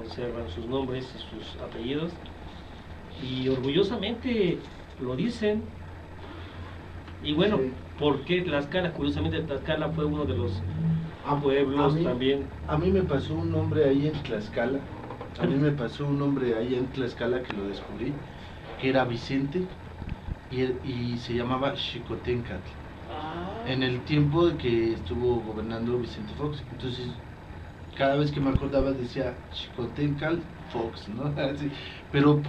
conservan sus nombres y sus apellidos, y orgullosamente lo dicen. Y bueno, Sí. ¿por qué Tlaxcala? Curiosamente Tlaxcala fue uno de los pueblos también. A mí me pasó un nombre ahí en Tlaxcala, a mí me pasó un nombre ahí en Tlaxcala que lo descubrí, que era Vicente y se llamaba Xicoténcatl. En el tiempo de que estuvo gobernando Vicente Fox, entonces cada vez que me acordaba decía Xicoténcatl Fox, ¿no? Así, pero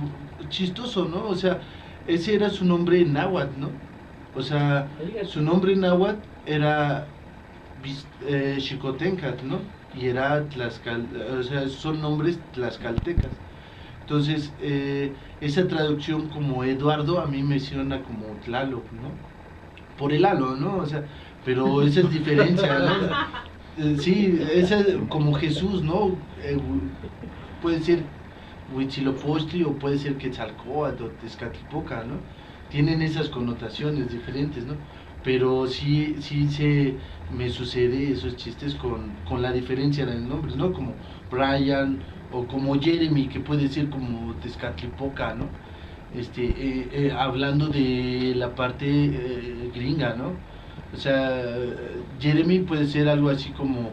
chistoso, ¿no? O sea, ese era su nombre en náhuatl, ¿no? O sea, su nombre en náhuatl era Xicoténcatl, ¿no? Y era o sea, son nombres tlaxcaltecas. Entonces, esa traducción como Eduardo a mí me suena como Tlaloc, ¿no? Por el halo, ¿no? O sea, pero esa es diferencia, ¿no? Sí, esa es como Jesús, ¿no? Puede ser Huitzilopochtli o puede ser Quetzalcóatl o Tezcatlipoca, ¿no? Tienen esas connotaciones diferentes, ¿no? Pero sí me sucede esos chistes con la diferencia de nombres, ¿no? Como Brian o como Jeremy, que puede ser como Tezcatlipoca, ¿no? Hablando de la parte gringa, ¿no? O sea, Jeremy puede ser algo así como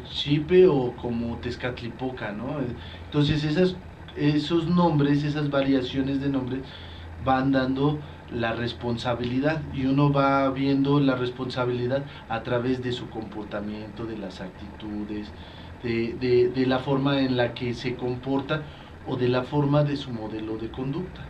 Chipe o como Tezcatlipoca, ¿no? Entonces esos nombres, esas variaciones de nombres van dando la responsabilidad y uno va viendo la responsabilidad a través de su comportamiento, de las actitudes, de la forma en la que se comporta o de la forma de su modelo de conducta.